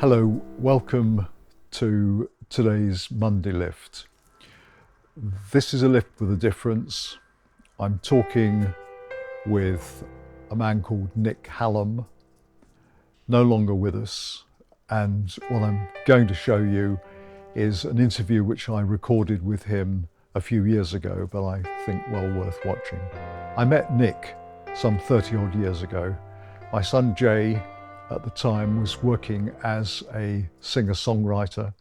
Hello, welcome to today's Monday lift. This is a lift with a difference. I'm talking with a man called Nic Hallam, no longer with us, and what I'm going to show you is an interview which I recorded with him a few years ago, but I think well worth watching. I met Nic some 30 odd years ago. My son Jay at the time was working as a singer-songwriter,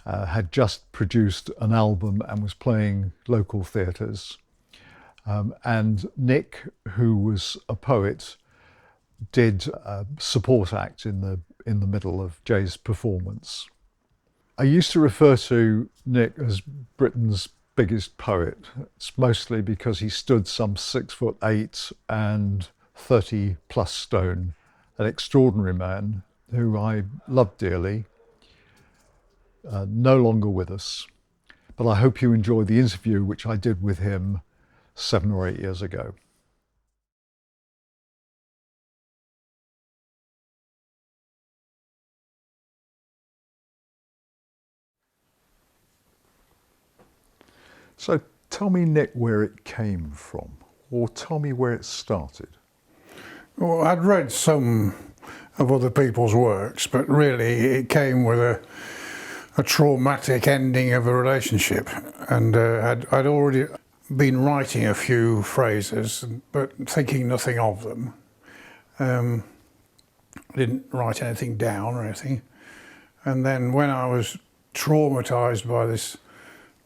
had just produced an album and was playing local theatres. And Nic, who was a poet, did a support act in the middle of Jay's performance. I used to refer to Nic as Britain's biggest poet. It's mostly because he stood some 6'8" and 30 plus stone, an extraordinary man who I love dearly, no longer with us. But I hope you enjoy the interview which I did with him 7 or 8 years ago. So tell me, Nic, where it came from, or tell me where it started. Well, I'd read some of other people's works, but really it came with a traumatic ending of a relationship. And I'd already been writing a few phrases, but thinking nothing of them. I didn't write anything down or anything. And then when I was traumatized by this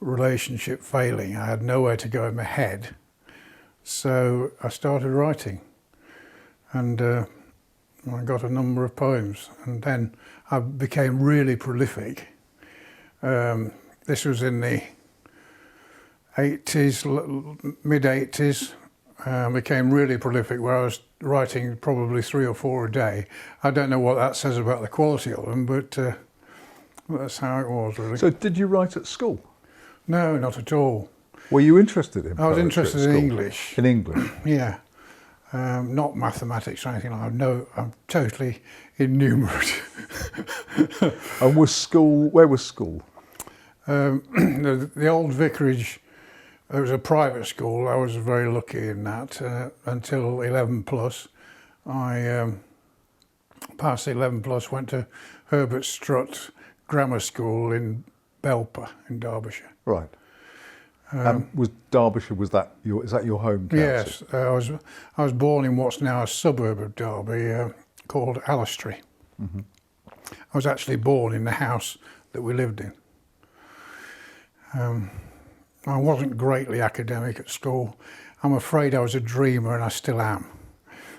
relationship failing, I had nowhere to go in my head. So I started writing, and I got a number of poems, and then I became really prolific. This was in the 80s, mid-80s. Became really prolific, where I was writing probably 3 or 4 a day. I don't know what that says about the quality of them, but that's how it was, really. So did you write at school? No, not at all. Were you interested in poetry? I was interested in English. In English? Yeah. Not mathematics or anything like that. No, I'm totally innumerate. And where was school? The old vicarage, it was a private school. I was very lucky in that until 11 plus. I passed 11 plus, went to Herbert Strutt Grammar School in Belper in Derbyshire. Right. Was Derbyshire, is that your home county? Yes, I was born in what's now a suburb of Derby called Allistry. Mm-hmm. I was actually born in the house that we lived in. I wasn't greatly academic at school. I'm afraid I was a dreamer, and I still am.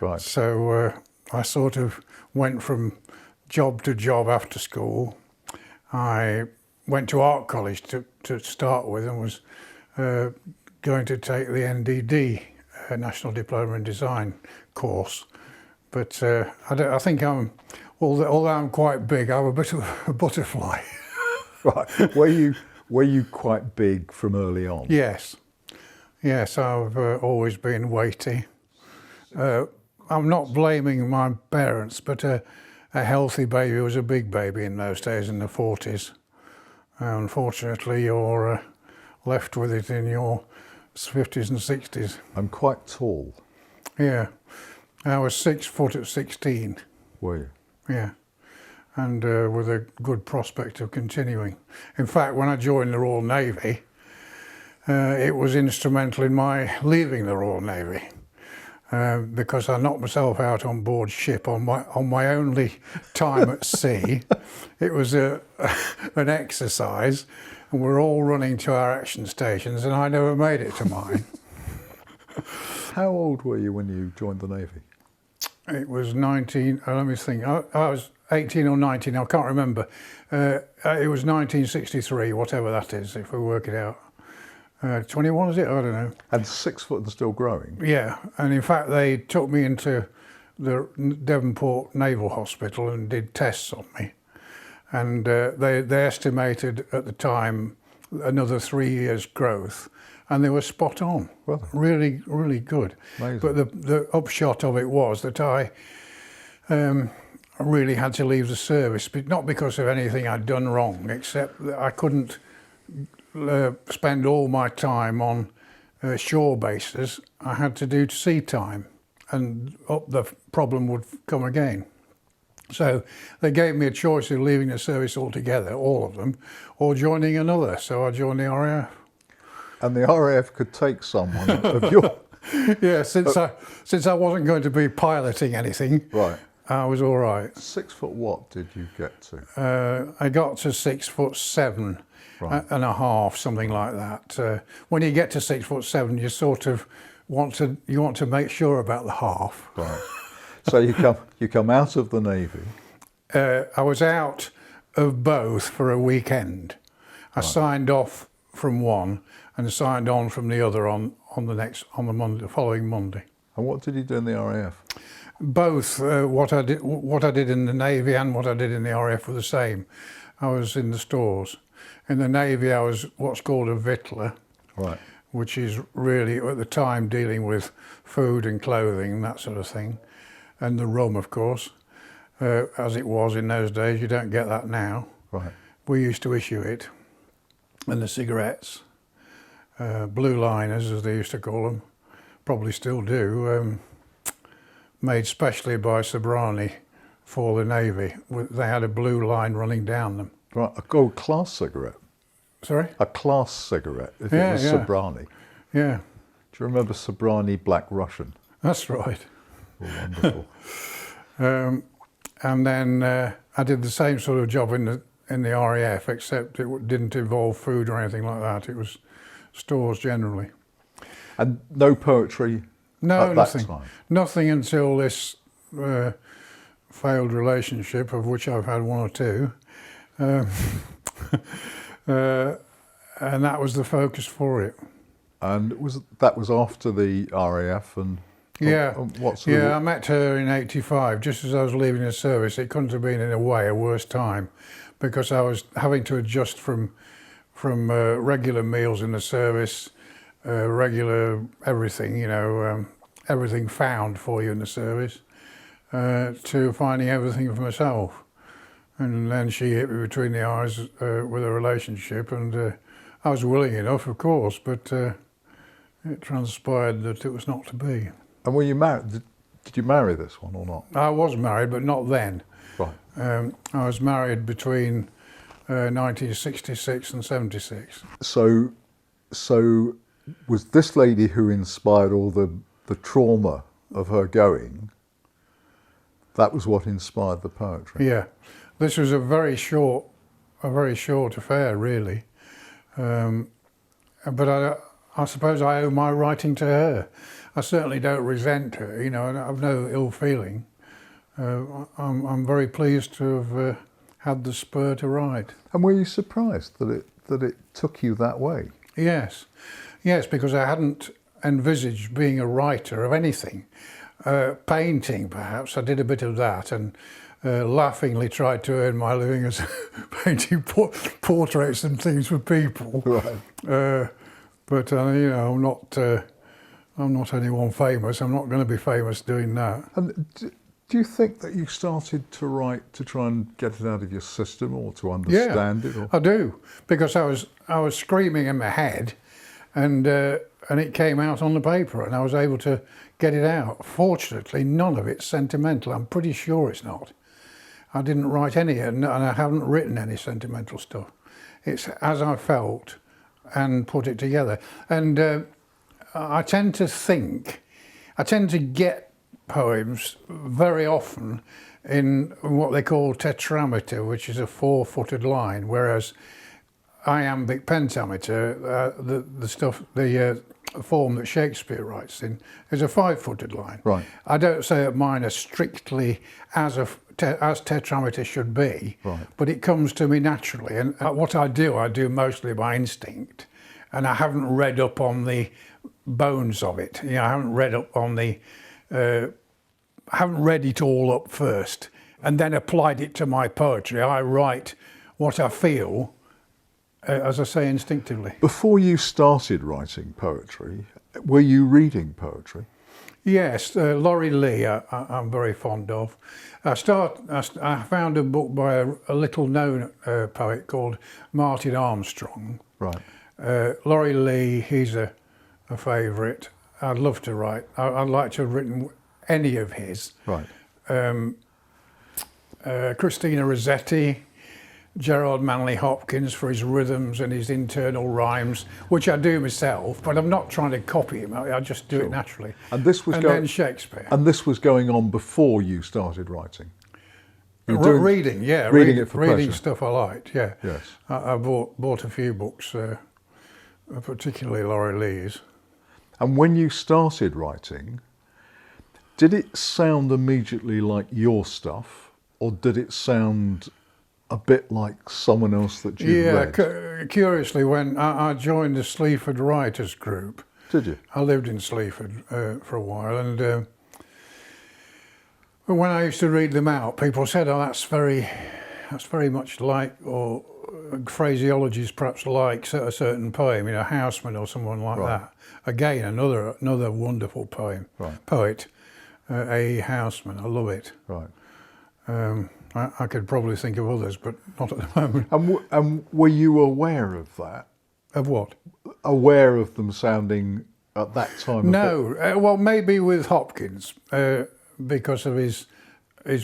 Right. So I sort of went from job to job after school. I went to art college to start with, and was going to take the NDD, National Diploma in Design course. But I think although I'm quite big, I'm a bit of a butterfly. Right. Were you quite big from early on? Yes. Yes, I've always been weighty. I'm not blaming my parents, but a healthy baby was a big baby in those days, in the 40s. Unfortunately, you're left with it in your 50s and 60s. I'm quite tall. Yeah. I was 6 foot at 16. Were you? Yeah. And with a good prospect of continuing. In fact, when I joined the Royal Navy, it was instrumental in my leaving the Royal Navy. Because I knocked myself out on board ship on my only time at sea. It was an exercise, and we're all running to our action stations, and I never made it to mine. How old were you when you joined the Navy? It was 19, let me think, I was 18 or 19, I can't remember. It was 1963, whatever that is, if we work it out. 21 is it? I don't know. And 6 foot and still growing? Yeah, and in fact they took me into the Devonport Naval Hospital and did tests on me. And they estimated at the time another 3 years growth, and they were spot on. Well, really, really good. Amazing. But the upshot of it was that I really had to leave the service, but not because of anything I'd done wrong, except that I couldn't spend all my time on shore bases. I had to do sea time, and the problem would come again. So they gave me a choice of leaving the service altogether, all of them, or joining another. So I joined the RAF. And the RAF could take someone of your... Yeah, since I wasn't going to be piloting anything, Right. I was all right. 6 foot what did you get to? I got to 6'7" Right. and a half, something like that. When you get to 6'7", you sort of want to make sure about the half. Right. So you come out of the Navy. I was out of both for a weekend. I signed off from one and signed on from the other on the following Monday. And what did you do in the RAF? Both what I did in the Navy and what I did in the RAF were the same. I was in the stores. In the Navy, I was what's called a victualler, Right. which is really at the time dealing with food and clothing and that sort of thing, and the rum, of course, as it was in those days. You don't get that now. Right. We used to issue it, and the cigarettes, blue liners as they used to call them, probably still do. Made specially by Sobrani for the Navy. They had a blue line running down them. Right. A gold class cigarette. Sorry? A class cigarette, if Yeah, it was yeah. Sobrani. Yeah, Do you remember Sobrani Black Russian? that's right. Oh, wonderful. And then I did the same sort of job in the RAF, except it didn't involve food or anything like that. It was stores generally. And no poetry No, at nothing. that time? Nothing until this failed relationship, of which I've had one or two. And that was the focus for it. And that was after the RAF and Yeah, what sort I met her in '85, just as I was leaving the service. It couldn't have been, in a way, a worse time, because I was having to adjust from regular meals in the service, regular everything, everything found for you in the service, to finding everything for myself. And then she hit me between the eyes with a relationship, and I was willing enough, of course, but it transpired that it was not to be. And were you married? Did you marry this one or not? I was married, but not then. Right. I was married between 1966 and 76. So was this lady who inspired all the trauma of her going? That was what inspired the poetry. Yeah, this was a very short affair, really. But I suppose I owe my writing to her. I certainly don't resent her, and I've no ill feeling. I'm very pleased to have had the spur to write. And were you surprised that it took you that way? Yes, because I hadn't envisaged being a writer of anything. Painting, perhaps. I did a bit of that, and laughingly tried to earn my living as painting portraits and things for people. Right. But I'm not anyone famous. I'm not going to be famous doing that. And do you think that you started to write to try and get it out of your system or to understand it? Or? I do, because I was screaming in my head, and it came out on the paper, and I was able to get it out. Fortunately, none of it's sentimental. I'm pretty sure it's not. I didn't write any, and I haven't written any sentimental stuff. It's as I felt and put it together. And I tend to get poems very often in what they call tetrameter, which is a 4-footed line, whereas iambic pentameter, the form that Shakespeare writes in, is a 5-footed line. Right. I don't say that mine are strictly as tetrameter should be, Right. but it comes to me naturally. And what I do mostly by instinct, and I haven't read up on the bones of it. I haven't read up on the, haven't read it all up first, and then applied it to my poetry. I write what I feel, as I say, instinctively. Before you started writing poetry, were you reading poetry? Yes, Laurie Lee I'm very fond of. I found a book by a little-known poet called Martin Armstrong. Right. Laurie Lee, he's a favourite. I'd love to write. I'd like to have written any of his. Right. Christina Rossetti, Gerard Manley Hopkins for his rhythms and his internal rhymes, which I do myself, but I'm not trying to copy him. I just do it naturally. And this was then Shakespeare. And this was going on before you started writing. Reading, yeah. Reading it for reading pleasure. Stuff I liked, yeah. Yes. I bought a few books, particularly Laurie Lee's. And when you started writing, did it sound immediately like your stuff, or did it sound a bit like someone else that you'd read? Yeah, curiously, when I joined the Sleaford Writers Group. Did you? I lived in Sleaford for a while, and when I used to read them out, people said, "Oh, that's very much like," or phraseology is perhaps like a certain poem, Houseman or someone like that. Again, another wonderful poem. Right. Poet, A. Houseman. I love it. Right. I could probably think of others, but not at the moment. And were you aware of that? Of what? Aware of them sounding at that time? No. Well, maybe with Hopkins, because of his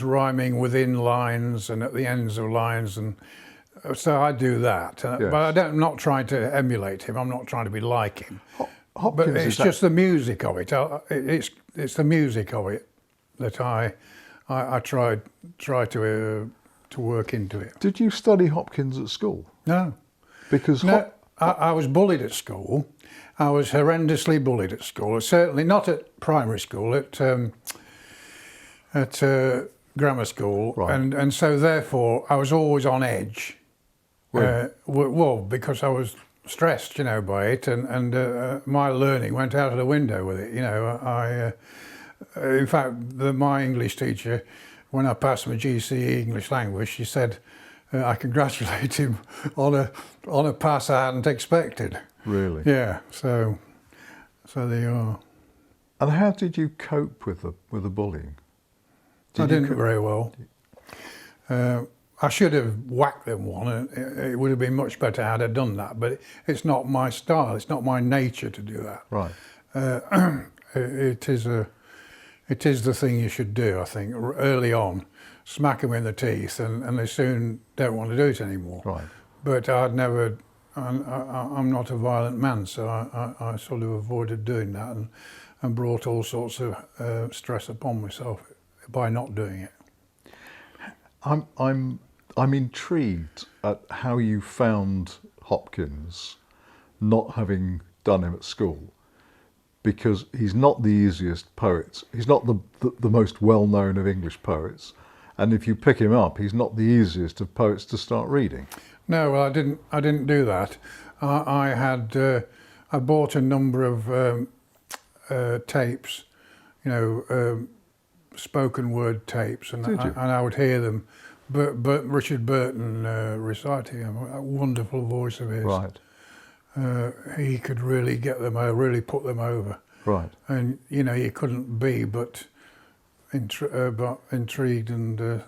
rhyming within lines and at the ends of lines, and so I do that. Yes. But I'm not trying to emulate him. I'm not trying to be like him. Hopkins, but it's just the music of it. It's the music of it that I try to work into it. Did you study Hopkins at school? No. Because I was bullied at school. I was horrendously bullied at school. Certainly not at primary school, at grammar school. Right. And so therefore I was always on edge. Really? Well, because I was stressed, by it, and my learning went out of the window with it. In fact, my English teacher, when I passed my GCE English language, she said I congratulate him on a pass I hadn't expected. Really? Yeah. So there you are. And how did you cope with the bullying? I didn't very well. I should have whacked them one. It would have been much better had I done that. But it's not my style. It's not my nature to do that. Right. It is the thing you should do, I think, early on. Smack them in the teeth, and they soon don't want to do it anymore. Right. But I'm not a violent man, so I sort of avoided doing that and brought all sorts of stress upon myself by not doing it. I'm intrigued at how you found Hopkins, not having done him at school, because he's not the easiest poet. He's not the most well-known of English poets, and if you pick him up, he's not the easiest of poets to start reading. No, well, I didn't do that. I bought a number of tapes, spoken word tapes, and I would hear them. But Richard Burton reciting him, a wonderful voice of his. Right. He could really get them, really put them over. Right. And you couldn't be but intrigued and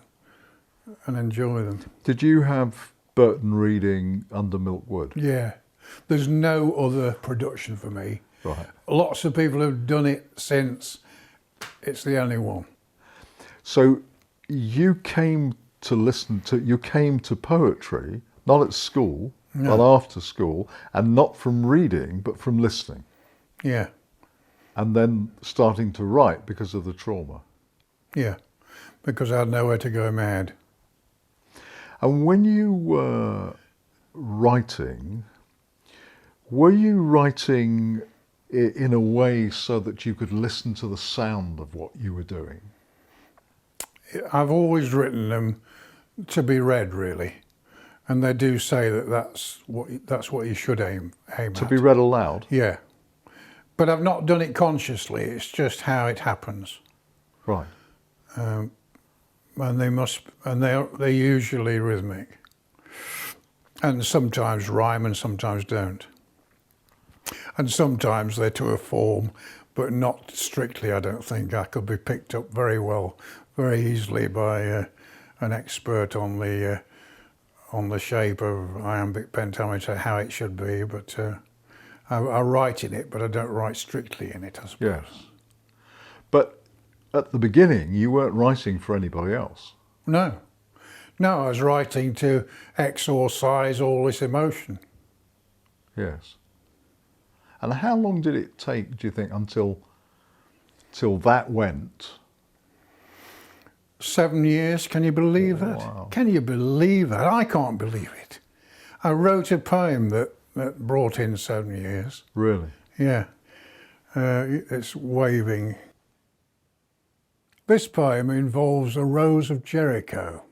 enjoy them. Did you have Burton reading Under Milk Wood? Yeah. There's no other production for me. Right. Lots of people have done it since. It's the only one. So you came to poetry, not at school, No. but after school, and not from reading, but from listening. Yeah. And then starting to write because of the trauma. Yeah. Because I had nowhere to go mad. And when you were writing in a way so that you could listen to the sound of what you were doing? I've always written them to be read, really, and they do say that's what you should aim at. To be read aloud? Yeah, but I've not done it consciously. It's just how it happens. Right. And they're usually rhythmic, and sometimes rhyme and sometimes don't. and sometimes they're to a form, but not strictly. I don't think I could be picked up very well, very easily by an expert on the shape of iambic pentameter, how it should be. But I write in it, but I don't write strictly in it, I suppose. Yes. But at the beginning, you weren't writing for anybody else. No, I was writing to exorcise all this emotion. Yes. And how long did it take, do you think, until that went? 7 years, can you believe that? Wow. Can you believe that? I can't believe it. I wrote a poem that brought in 7 years. Really? Yeah, it's waving. This poem involves a rose of Jericho,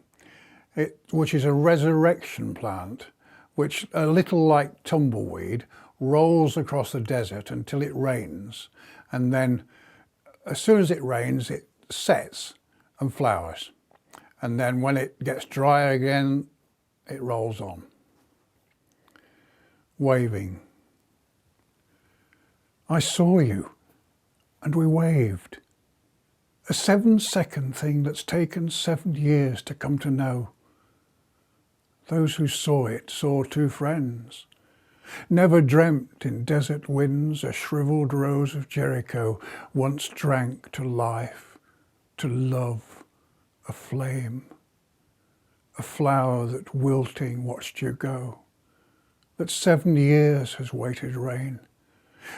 which is a resurrection plant, which, a little like tumbleweed, rolls across the desert until it rains, and then as soon as it rains, it sets and flowers, and then when it gets dry again, it rolls on. Waving. I saw you, and we waved. A 7-second thing that's taken 7 years to come to know. Those who saw it saw two friends. Never dreamt in desert winds a shriveled rose of Jericho once drank to life, to love, a flame. A flower that wilting watched you go. That 7 years has waited rain.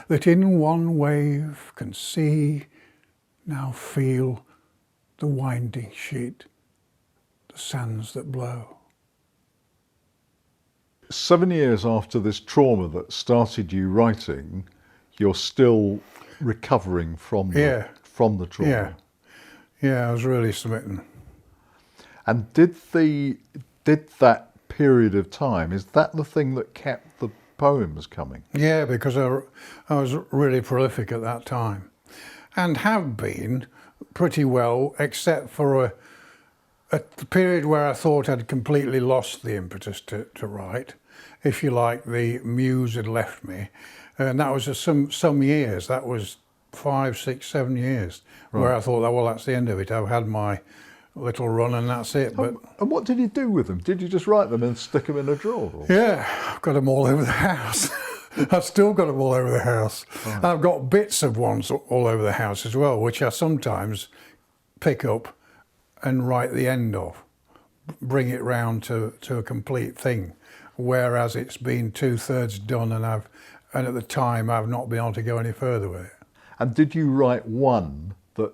That in one wave can see, now feel the winding sheet, the sands that blow. 7 years after this trauma that started you writing, you're still recovering from the trauma. Yeah, I was really smitten. And did that period of time, is that the thing that kept the poems coming? Yeah, because I was really prolific at that time, and have been pretty well, except for a period where I thought I'd completely lost the impetus to write, if you like. The muse had left me, and that was some years. That was 5, 6, 7 years, right, where I thought, oh, well, that's the end of it. I've had my little run and that's it. But and what did you do with them? Did you just write them and stick them in a drawer? Or? Yeah, I've got them all over the house. I've still got them all over the house. Right. I've got bits of ones all over the house as well, which I sometimes pick up and write the end of, bring it round to a complete thing, whereas it's been 2/3 done, and at the time I've not been able to go any further with it. And did you write one that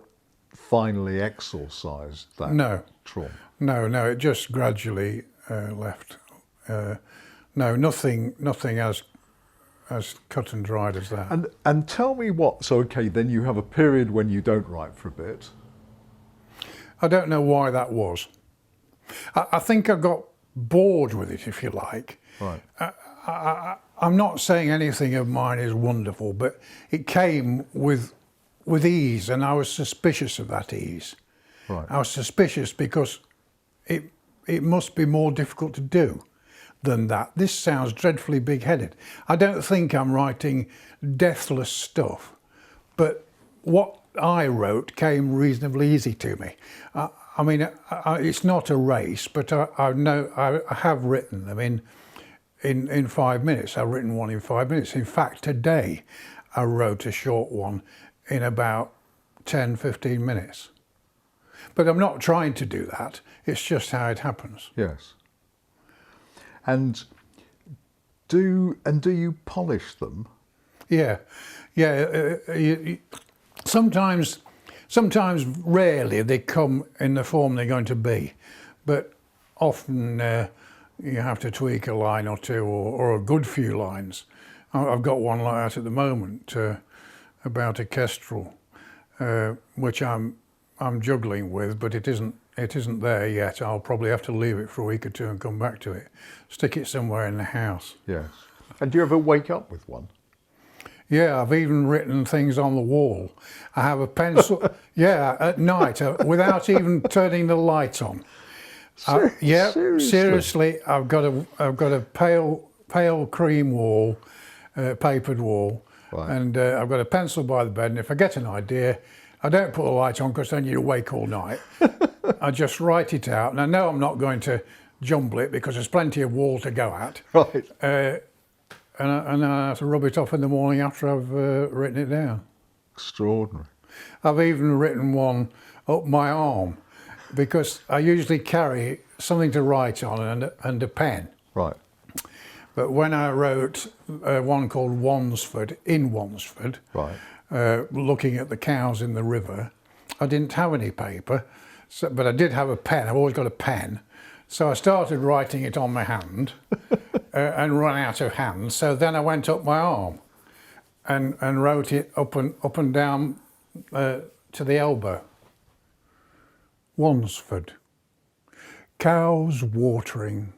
finally exorcised that trauma? No, it just gradually left. No, nothing as cut and dried as that. And tell me so okay, then you have a period when you don't write for a bit. I don't know why that was. I think I got bored with it, if you like. Right. I'm not saying anything of mine is wonderful, but it came with ease, and I was suspicious of that ease. Right. I was suspicious because it must be more difficult to do than that. This sounds dreadfully big-headed. I don't think I'm writing deathless stuff, but what I wrote came reasonably easy to me. I mean, it's not a race, but I have written them in 5 minutes. I've written one in 5 minutes. In fact, today I wrote a short one in about 10, 15 minutes. But I'm not trying to do that. It's just how it happens. Yes. And do you polish them? Yeah. Sometimes, rarely, they come in the form they're going to be, but often you have to tweak a line or two, or a good few lines. I've got one like that at the moment about a kestrel, which I'm juggling with, but it isn't there yet. I'll probably have to leave it for a week or two and come back to it. Stick it somewhere in the house. Yes. And do you ever wake up with one? Yeah, I've even written things on the wall. I have a pencil, yeah, at night, without even turning the light on. Seriously, I've got a pale cream wall, papered wall, Right. And I've got a pencil by the bed, and if I get an idea, I don't put the light on because then you're awake all night. I just write it out, and I know I'm not going to jumble it because there's plenty of wall to go at. Right. And I have to rub it off in the morning after I've written it down. Extraordinary. I've even written one up my arm because I usually carry something to write on and a pen. Right. But when I wrote one called Wansford, in Wansford, Right. looking at the cows in the river, I didn't have any paper, but I did have a pen. I've always got a pen. So I started writing it on my hand and ran out of hand. So then I went up my arm and wrote it up and down to the elbow. Wansford. Cows watering,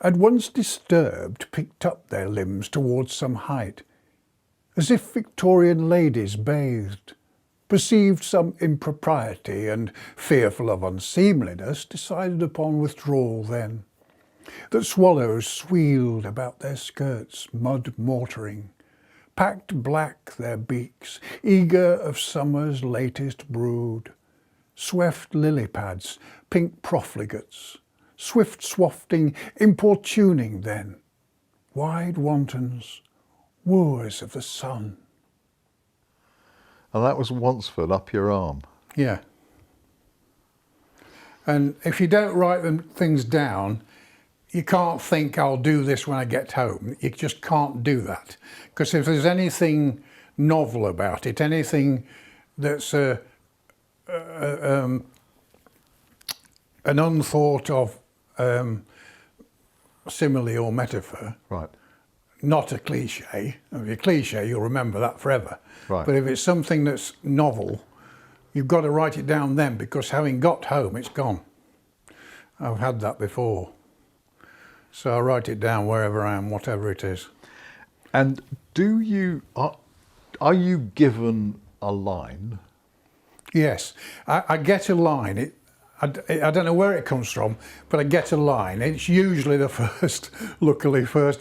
at once disturbed, picked up their limbs towards some height, as if Victorian ladies bathed, perceived some impropriety, and, fearful of unseemliness, decided upon withdrawal then. That swallows sweeled about their skirts, mud mortaring, packed black their beaks, eager of summer's latest brood, sweft lily pads, pink profligates, swift swafting, importuning then, wide wantons, wooers of the sun. And that was Wansford up your arm. Yeah. And if you don't write them things down, you can't think, I'll do this when I get home. You just can't do that. Because if there's anything novel about it, anything that's an unthought of simile or metaphor, Right. not a cliche. If you're cliche, you'll remember that forever. Right. But if it's something that's novel, you've got to write it down then, because having got home, it's gone. I've had that before. So I write it down wherever I am, whatever it is. And are you given a line? Yes, I get a line. I don't know where it comes from, but I get a line. It's usually the first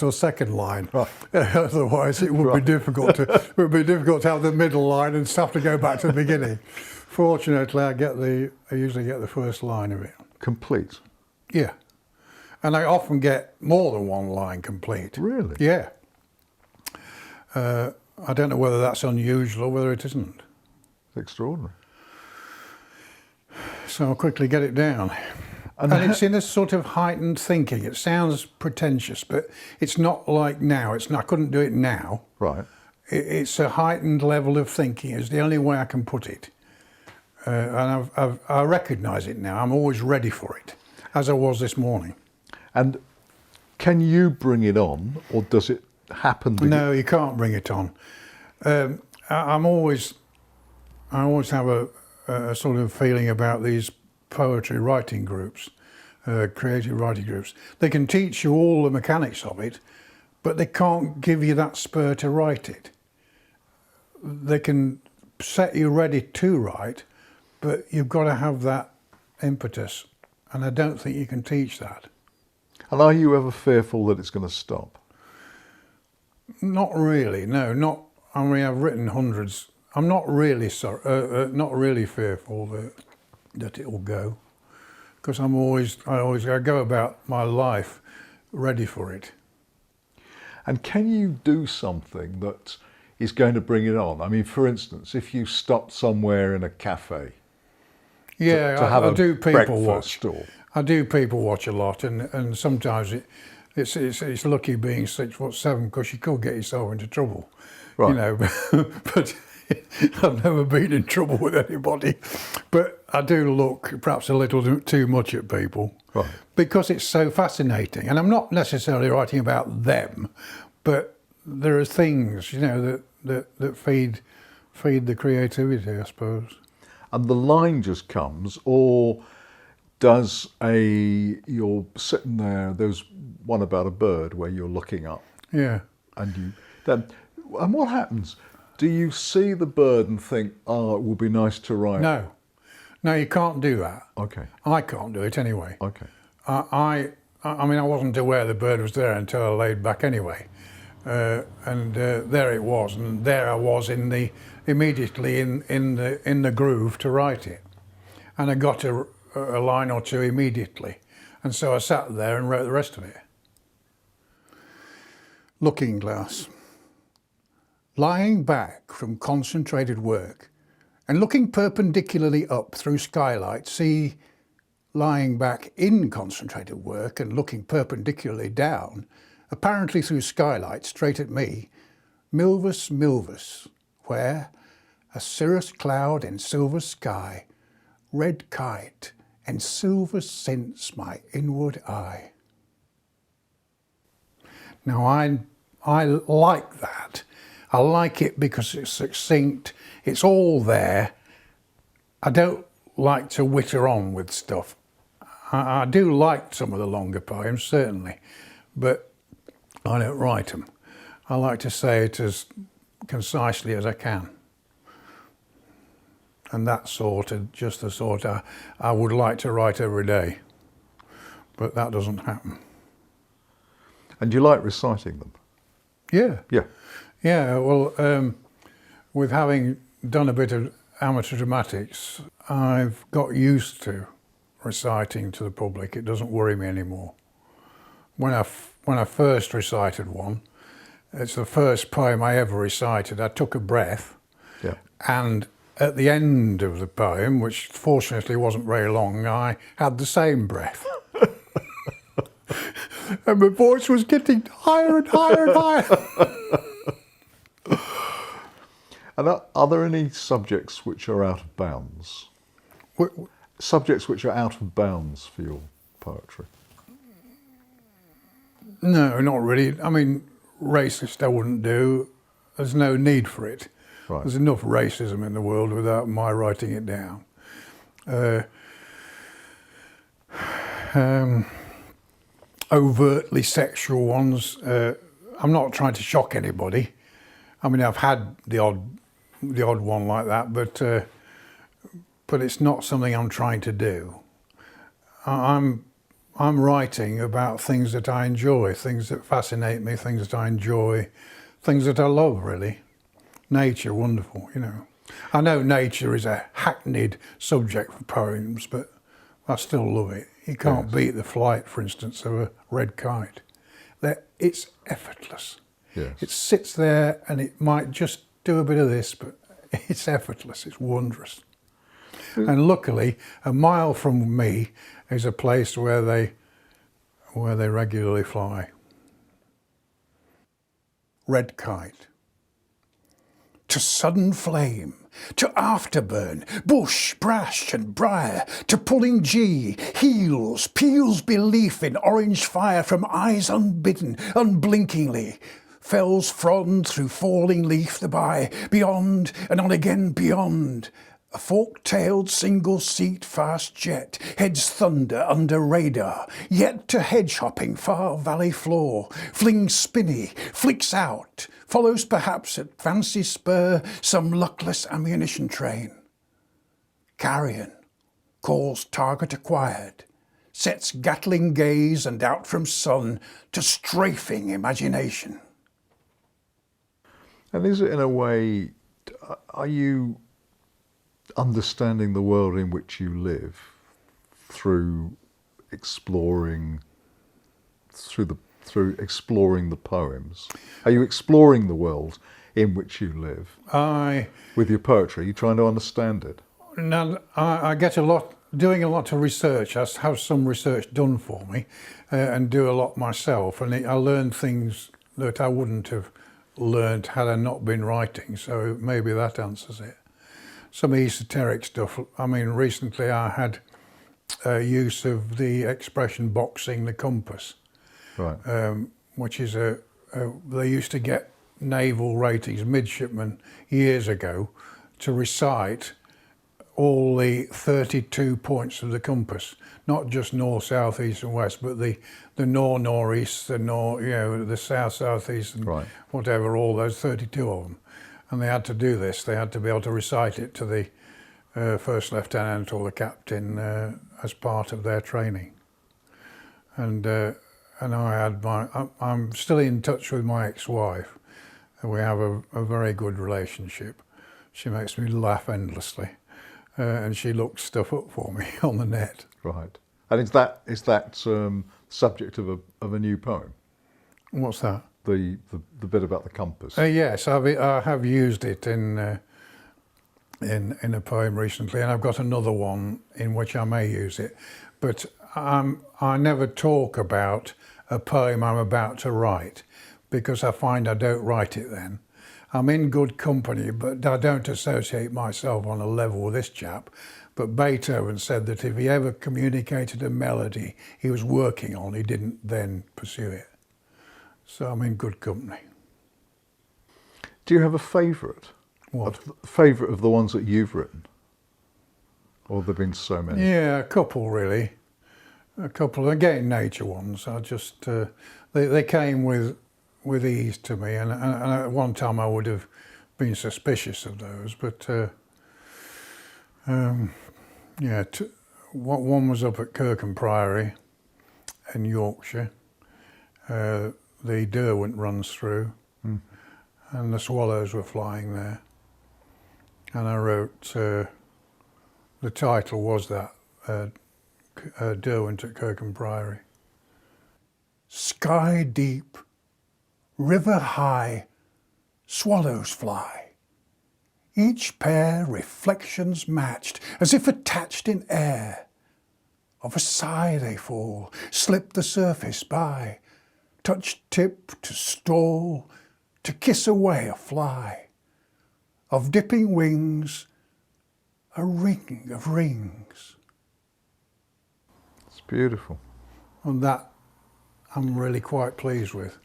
or second line. Right. Otherwise, it would be difficult to have the middle line and have to go back to the beginning. Fortunately, I usually get the first line of it. Complete. Yeah, and I often get more than one line complete. Really? Yeah. I don't know whether that's unusual or whether it isn't. Extraordinary. So I'll quickly get it down. And it's in a sort of heightened thinking. It sounds pretentious, but it's not like now. I couldn't do it now. Right. It's a heightened level of thinking. It's the only way I can put it. And I recognise it now. I'm always ready for it, as I was this morning. And can you bring it on, or does it happen? No, you can't bring it on. I always have a sort of feeling about these poetry writing groups, creative writing groups. They can teach you all the mechanics of it, but they can't give you that spur to write it. They can set you ready to write, but you've got to have that impetus, and I don't think you can teach that. And are you ever fearful that it's going to stop? Not really, no. Not. I mean, I've written hundreds. I'm not really not really fearful that it will go, because I go about my life ready for it. And can you do something that is going to bring it on? I mean, for instance, if you stop somewhere in a cafe, yeah, to have I do people watch. I do people watch a lot, and sometimes it's lucky being 6'7" because you could get yourself into trouble, right. You know. But I've never been in trouble with anybody. But I do look perhaps a little too much at people, right. Because it's so fascinating. And I'm not necessarily writing about them, but there are things, you know, that feed the creativity, I suppose. And the line just comes, or you're sitting there, there's one about a bird where you're looking up. Yeah. And what happens? Do you see the bird and think, oh, it would be nice to write? No, you can't do that. Okay. I can't do it anyway. Okay. I mean, I wasn't aware the bird was there until I laid back anyway. There it was, and there I was immediately in the groove to write it, and I got a line or two immediately, and so I sat there and wrote the rest of it. Looking glass. Lying back from concentrated work and looking perpendicularly up through skylight, see, lying back in concentrated work and looking perpendicularly down, apparently through skylight straight at me, Milvus, Milvus, where a cirrus cloud in silver sky, red kite and silver since my inward eye. Now I like that. I like it because it's succinct, it's all there. I don't like to witter on with stuff. I do like some of the longer poems, certainly, but I don't write them. I like to say it as concisely as I can. And that's just the sort I would like to write every day, but that doesn't happen. And you like reciting them? Yeah. Yeah. Yeah, well, with having done a bit of amateur dramatics, I've got used to reciting to the public. It doesn't worry me anymore. When I first recited one, it's the first poem I ever recited. I took a breath, Yeah. and at the end of the poem, which fortunately wasn't very long, I had the same breath. And my voice was getting higher and higher and higher. And are there any subjects which are out of bounds? Subjects which are out of bounds for your poetry? No, not really. I mean, racist I wouldn't do. There's no need for it. Right. There's enough racism in the world without my writing it down. Overtly sexual ones. I'm not trying to shock anybody. I mean, I've had the odd one like that, but it's not something I'm trying to do. I'm writing about things that I enjoy, things that fascinate me, things that I enjoy, things that I love, really. Nature, wonderful, you know. I know nature is a hackneyed subject for poems, but I still love it. You can't beat the flight, for instance, of a red kite. It's effortless. Yes. It sits there and it might just do a bit of this, but it's effortless, it's wondrous. And luckily, a mile from me is a place where they regularly fly. Red kite. To sudden flame, to afterburn, bush, brash and briar, to pulling G, heels, peels belief in orange fire from eyes unbidden, unblinkingly, fells frond through falling leaf the by, beyond and on again beyond. A fork-tailed single-seat fast jet heads thunder under radar, yet to hedge-hopping far valley floor, flings spinny, flicks out, follows perhaps at fancy spur some luckless ammunition train. Carrion, calls target acquired, sets gatling gaze and out from sun to strafing imagination. And is it in a way, are you understanding the world in which you live through exploring the poems? Are you exploring the world in which you live with your poetry? Are you trying to understand it? Now, I get doing a lot of research. I have some research done for me and do a lot myself, and I learn things that I wouldn't have learned had I not been writing, so maybe that answers it. Some esoteric stuff. I mean, recently I had use of the expression boxing the compass, Right. which is they used to get naval ratings, midshipmen, years ago, to recite all the 32 points of the compass, not just north, south, east and west, but the north, northeast, the south, southeast and Right. whatever, all those 32 of them. And they had to do this. They had to be able to recite it to the first lieutenant or the captain as part of their training. And and I'm still in touch with my ex-wife, and we have a very good relationship. She makes me laugh endlessly, and she looks stuff up for me on the net. Right. And is that subject of a new poem? What's that? The bit about the compass. Yes, I have used it in a poem recently, and I've got another one in which I may use it. But I never talk about a poem I'm about to write, because I find I don't write it then. I'm in good company, but I don't associate myself on a level with this chap. But Beethoven said that if he ever communicated a melody he was working on, he didn't then pursue it. So I'm in good company. Do you have a favourite? What? A favourite of the ones that you've written? Or have there been so many? Yeah, a couple really. A couple, again, nature ones. I just, they came with ease to me, and at one time I would have been suspicious of those, but yeah, one was up at Kirkham Priory in Yorkshire. The Derwent runs through, and the swallows were flying there. And I wrote, the title was that, Derwent at Kirkham Priory. Sky deep, river high, swallows fly. Each pair reflections matched, as if attached in air. Of a sigh they fall, slip the surface by, touch tip to stall, to kiss away a fly. Of dipping wings, a ring of rings. It's beautiful. And that I'm really quite pleased with.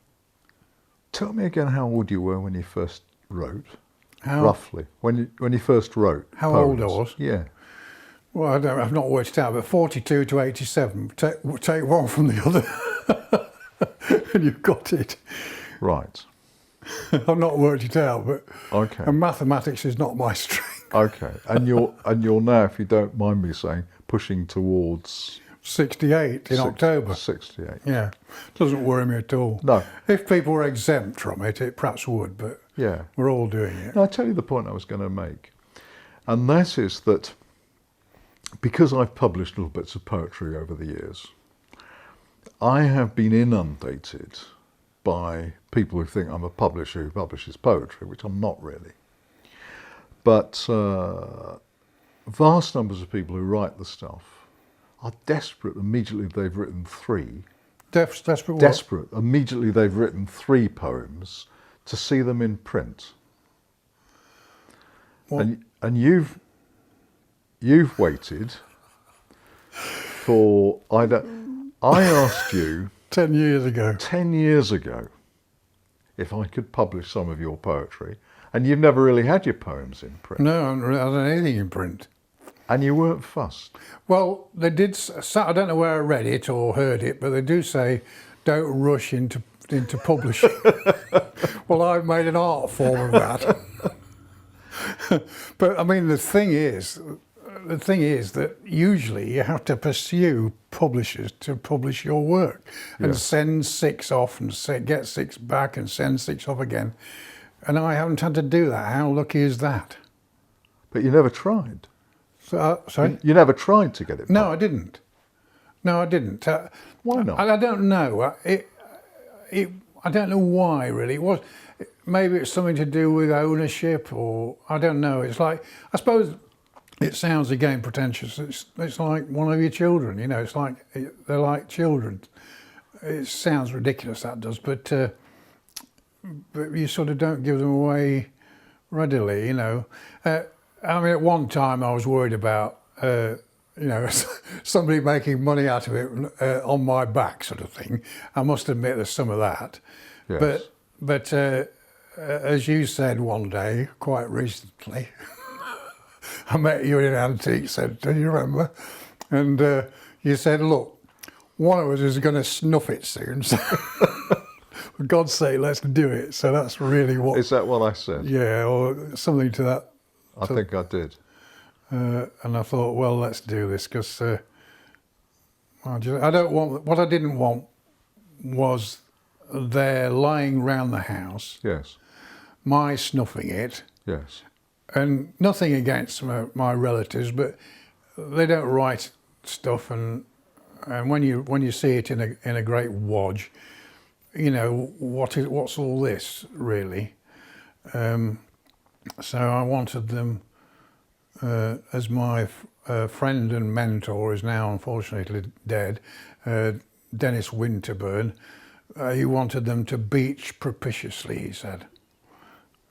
Tell me again how old you were when you first wrote, How, roughly. When you first wrote How poems. old I was? Yeah. Well, I've not worked it out, but 42 to 87. Take one from the other, and you've got it. Right. I've not worked it out, but Okay. and mathematics is not my strength. Okay. And you're now, if you don't mind me saying, pushing towards 68 in October. 68. Yeah, doesn't worry me at all. No. If people were exempt from it, it perhaps would, but Yeah. we're all doing it. Now, I'll tell you the point I was going to make. And that is that because I've published little bits of poetry over the years, I have been inundated by people who think I'm a publisher who publishes poetry, which I'm not really. But vast numbers of people who write the stuff are desperate immediately they've written three. Desperate what? Desperate immediately they've written 3 poems to see them in print. What? And you've waited for I asked you 10 years ago. 10 years ago if I could publish some of your poetry, and you've never really had your poems in print. No, I haven't done anything in print. And you weren't fussed. Well, they did. I don't know where I read it or heard it, but they do say, "Don't rush into publishing." Well, I've made an art form of that. But I mean, the thing is that usually you have to pursue publishers to publish your work, and send 6 off and get 6 back and send 6 off again. And I haven't had to do that. How lucky is that? But you never tried. Sorry? You never tried to get it No, I didn't. No, I didn't. Why not? I don't know. I don't know why, really. It was maybe it's something to do with ownership, or I don't know. It's like, I suppose it sounds again pretentious. It's like one of your children. You know, it's like they're like children. It sounds ridiculous, that does, but you sort of don't give them away readily. You know. I mean, at one time I was worried about, somebody making money out of it on my back, sort of thing. I must admit there's some of that. Yes. But as you said one day, quite recently, I met you in an antique centre, do you remember? And you said, look, one of us is going to snuff it soon. So for God's sake, let's do it. So that's really what... Is that what I said? Yeah, or something to that. I think I did. And I thought, well, let's do this, because I don't want... What I didn't want was there lying round the house, Yes. my snuffing it, Yes. and nothing against my relatives, but they don't write stuff, and when you see it in a great wodge, you know what's all this really. So I wanted them, as my friend and mentor is now unfortunately dead, Dennis Winterburn. He wanted them to beach propitiously, he said,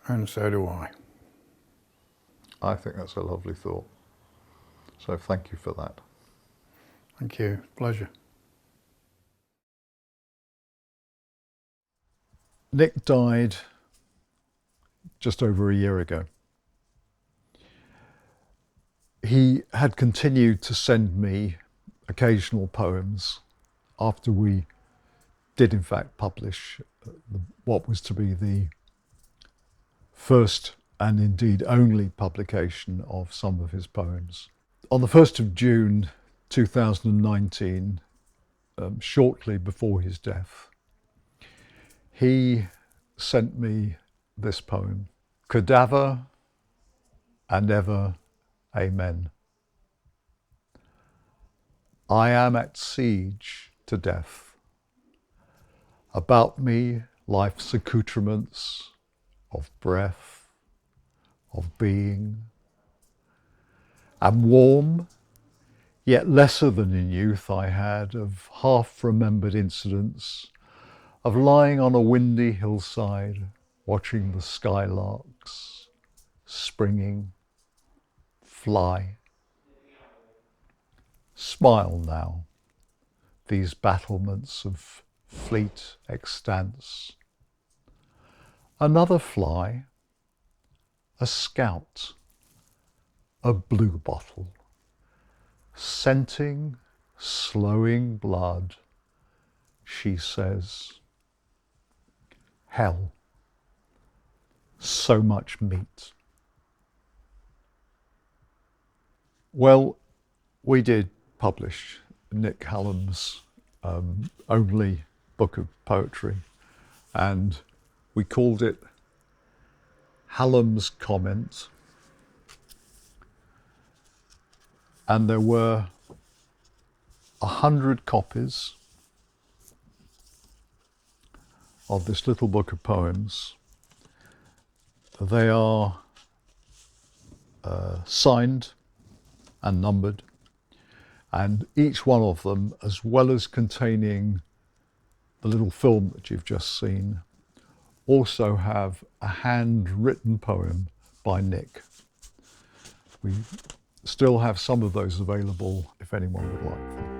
and so do I. I think that's a lovely thought. So thank you for that. Thank you. Pleasure. Nick died just over a year ago. He had continued to send me occasional poems after we did in fact publish what was to be the first and indeed only publication of some of his poems. On the 1st of June 2019, shortly before his death, he sent me this poem, Cadaver and Ever Amen. I am at siege to death. About me life's accoutrements of breath, of being. Am warm, yet lesser than in youth I had, of half-remembered incidents, of lying on a windy hillside, watching the skylarks, springing, fly. Smile now, these battlements of fleet extants. Another fly, a scout, a blue bottle, scenting, slowing blood, she says, hell, so much meat. Well, we did publish Nic Hallam's only book of poetry, and we called it Hallams Comment, and there were 100 copies of this little book of poems. They are signed and numbered, and each one of them, as well as containing the little film that you've just seen, also have a handwritten poem by Nick. We still have some of those available if anyone would like them.